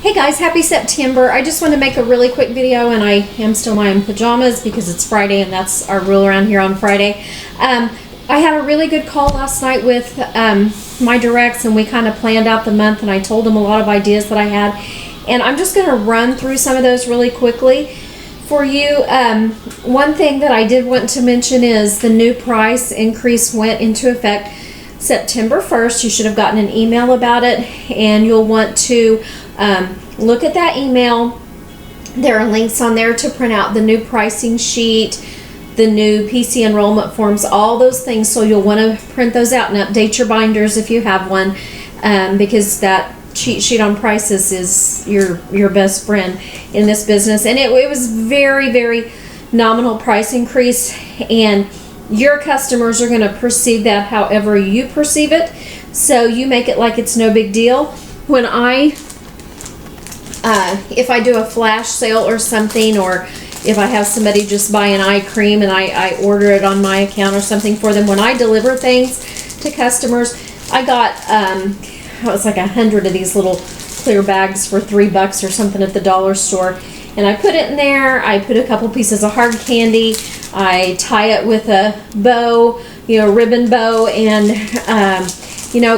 Hey guys, happy September. I just want to make a really quick video, and I am still in my pajamas because it's Friday and that's our rule around here on Friday. I had a really good call last night with my directs, and we kind of planned out the month, and I told them a lot of ideas that I had, and I'm just going to run through some of those really quickly for you. One thing that I did want to mention is the new price increase went into effect September 1st. You should have gotten an email about it, and you'll want to look at that email. There are links on there to print out the new pricing sheet, the new PC enrollment forms, all those things. So you'll want to print those out and update your binders if you have one, because that cheat sheet on prices is your best friend in this business. And it was very, very nominal price increase, and your customers are going to perceive that however you perceive it. So you make it like it's no big deal. When if I do a flash sale or something, or if I have somebody just buy an eye cream and I order it on my account or something for them, when I deliver things to customers, I got it was like 100 of these little clear bags for $3 or something at the dollar store, and I put it in there. I put a couple pieces of hard candy. I tie it with a bow, ribbon bow, and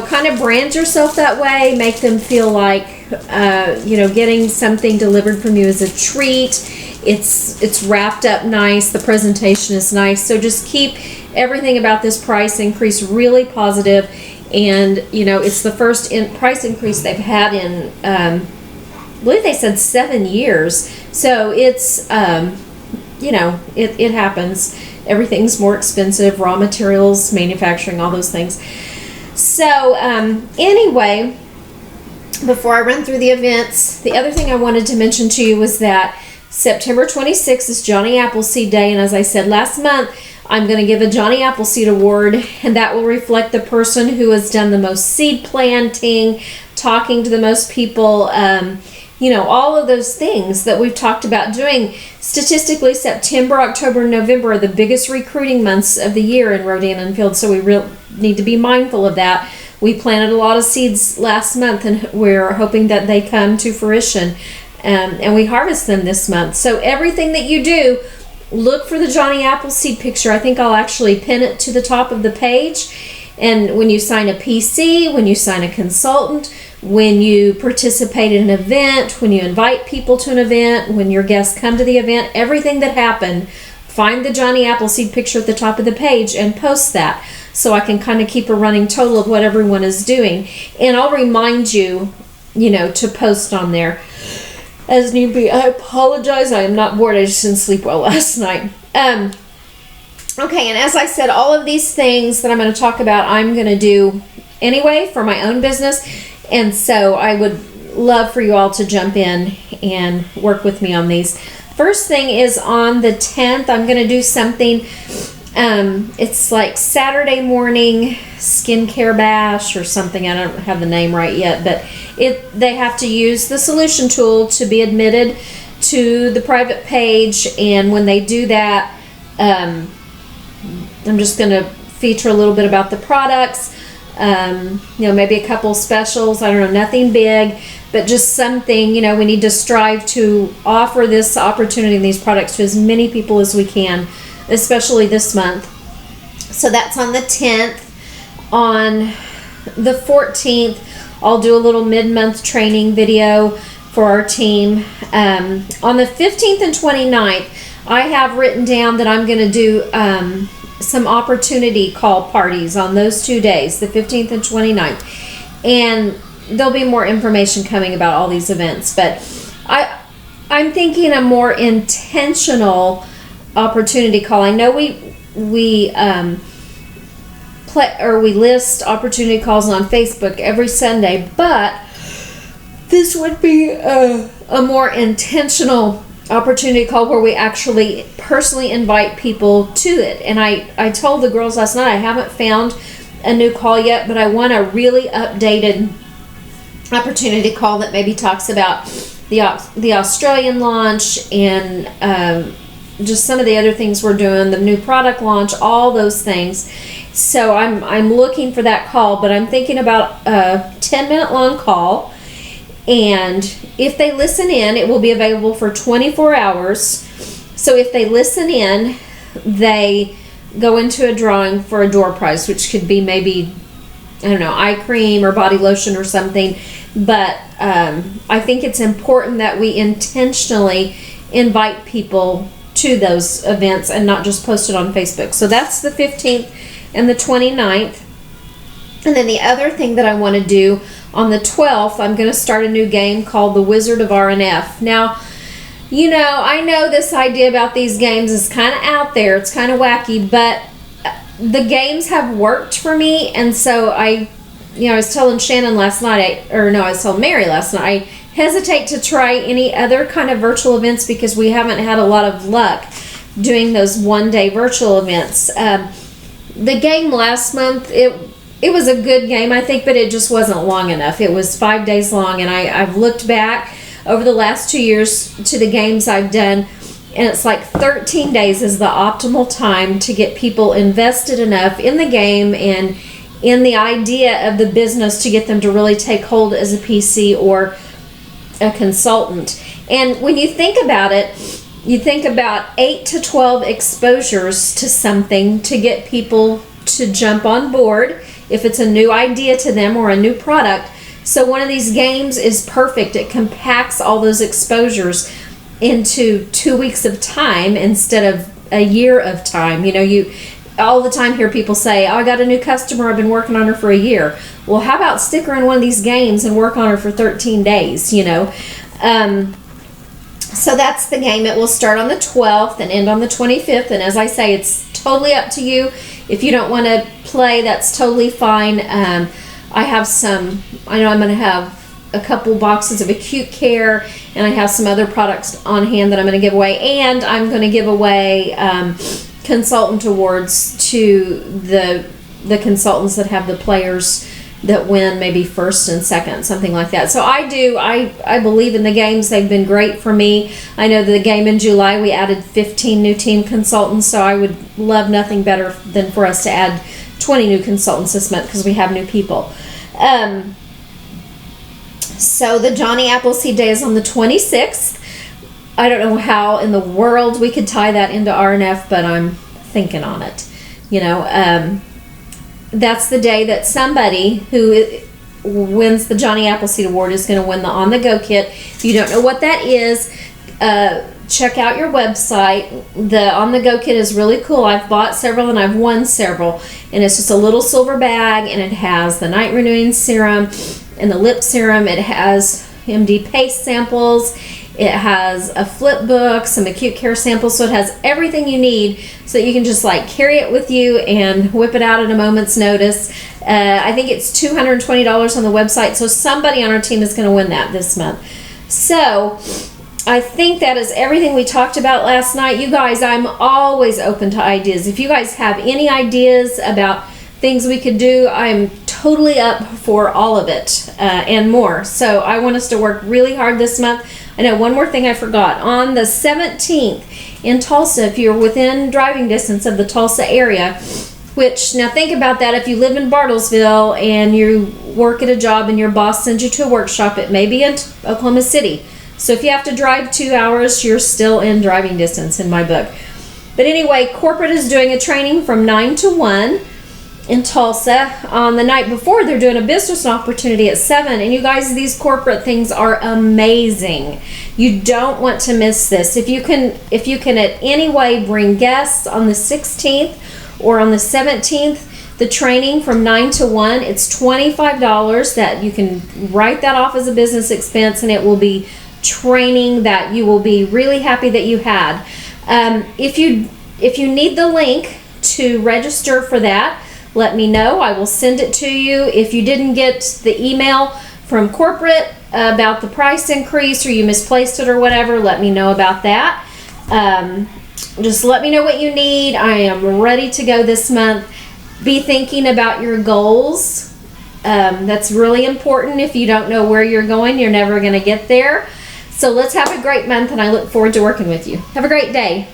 kind of brand yourself that way. Make them feel like getting something delivered from you is a treat. It's wrapped up nice. The presentation is nice. So just keep everything about this price increase really positive. And it's the first price increase they've had in I believe they said 7 years. So it's it happens. Everything's more expensive, raw materials, manufacturing, all those things. So anyway, before I run through the events, the other thing I wanted to mention to you was that September 26th is Johnny Appleseed Day, and as I said last month, I'm going to give a Johnny Appleseed Award, and that will reflect the person who has done the most seed planting, talking to the most people, all of those things that we've talked about doing. Statistically, September, October, and November are the biggest recruiting months of the year in Rodan and Field, so we really need to be mindful of that. We planted a lot of seeds last month, and we're hoping that they come to fruition, and we harvest them this month. So everything that you do, look for the Johnny Appleseed picture. I think I'll actually pin it to the top of the page. And when you sign a PC, when you sign a consultant, when you participate in an event, when you invite people to an event, when your guests come to the event, everything that happened, find the Johnny Appleseed picture at the top of the page and post that, so I can kind of keep a running total of what everyone is doing. And I'll remind you, to post on there as need be. I apologize. I am not bored. I just didn't sleep well last night. Okay, and as I said, all of these things that I'm going to talk about, I'm going to do anyway for my own business. And so I would love for you all to jump in and work with me on these. First thing is on the 10th, I'm going to do something. It's like Saturday morning skincare bash or something. I don't have the name right yet, but they have to use the solution tool to be admitted to the private page. And when they do that, I'm just going to feature a little bit about the products, maybe a couple specials. I don't know, nothing big, but just something. We need to strive to offer this opportunity and these products to as many people as we can, especially this month. So that's on the 10th. On the 14th, I'll do a little mid-month training video for our team. On the 15th and 29th, I have written down that I'm going to do some opportunity call parties on those 2 days, the 15th and 29th. And there'll be more information coming about all these events. But I'm thinking a more intentional opportunity call. I know we list opportunity calls on Facebook every Sunday, but this would be a more intentional opportunity call where we actually personally invite people to it. And I told the girls last night I haven't found a new call yet, but I want a really updated opportunity call that maybe talks about the Australian launch and just some of the other things we're doing, the new product launch, all those things. So I'm looking for that call, but I'm thinking about a 10-minute long call. And if they listen in, it will be available for 24 hours. So if they listen in, they go into a drawing for a door prize, which could be maybe, I don't know, eye cream or body lotion or something. But I think it's important that we intentionally invite people to those events and not just post it on Facebook. So that's the 15th and the 29th. And then the other thing that I want to do on the 12th, I'm going to start a new game called The Wizard of RNF. Now, you know, I know this idea about these games is kind of out there. It's kind of wacky, but the games have worked for me. And so I was telling Shannon last night, I was telling Mary last night, I hesitate to try any other kind of virtual events because we haven't had a lot of luck doing those one-day virtual events. The game last month, it was a good game, I think, but it just wasn't long enough. It was 5 days long, and I've looked back over the last 2 years to the games I've done, and it's like 13 days is the optimal time to get people invested enough in the game and in the idea of the business to get them to really take hold as a PC or a consultant. And when you think about it, you think about 8 to 12 exposures to something to get people to jump on board if it's a new idea to them or a new product. So one of these games is perfect. It compacts all those exposures into 2 weeks of time instead of a year of time. You know, you all the time hear people say, oh, I got a new customer, I've been working on her for a year. Well, how about stick her in one of these games and work on her for 13 days, you know? So that's the game. It will start on the 12th and end on the 25th. And as I say, it's totally up to you. If you don't want to play, that's totally fine. I know I'm going to have a couple boxes of Acute Care, and I have some other products on hand that I'm going to give away. And I'm going to give away consultant awards to the consultants that have the players that win maybe first and second, something like that. So I believe in the games. They've been great for me. I know the game in July we added 15 new team consultants, so I would love nothing better than for us to add 20 new consultants this month because we have new people. So the Johnny Appleseed Day is on the 26th. I don't know how in the world we could tie that into RNF, but I'm thinking on it. You know, that's the day that somebody who wins the Johnny Appleseed Award is going to win the On The Go kit. If you don't know what that is, check out your website. The On The Go kit is really cool. I've bought several and I've won several. And it's just a little silver bag, and it has the night renewing serum and the lip serum. It has MD paste samples. It has a flip book, some Acute Care samples, so it has everything you need so that you can just like carry it with you and whip it out at a moment's notice. I think it's $220 on the website, so somebody on our team is going to win that this month. So I think that is everything we talked about last night. You guys, I'm always open to ideas. If you guys have any ideas about things we could do, I'm totally up for all of it and more. So I want us to work really hard this month. I know one more thing I forgot. On the 17th in Tulsa, if you're within driving distance of the Tulsa area, which, now think about that, if you live in Bartlesville and you work at a job and your boss sends you to a workshop, it may be in Oklahoma City. So if you have to drive 2 hours, you're still in driving distance in my book. But anyway, corporate is doing a training from 9 to 1 in Tulsa. On the night before, they're doing a business opportunity at 7. And you guys, these corporate things are amazing. You don't want to miss this. If you can at any way bring guests on the 16th or on the 17th, the training from 9 to 1, it's $25 that you can write that off as a business expense, and it will be training that you will be really happy that you had. If you need the link to register for that, let me know. I will send it to you. If you didn't get the email from corporate about the price increase, or you misplaced it or whatever, let me know about that. Just let me know what you need. I am ready to go this month. Be thinking about your goals. That's really important. If you don't know where you're going, you're never going to get there. So let's have a great month, and I look forward to working with you. Have a great day.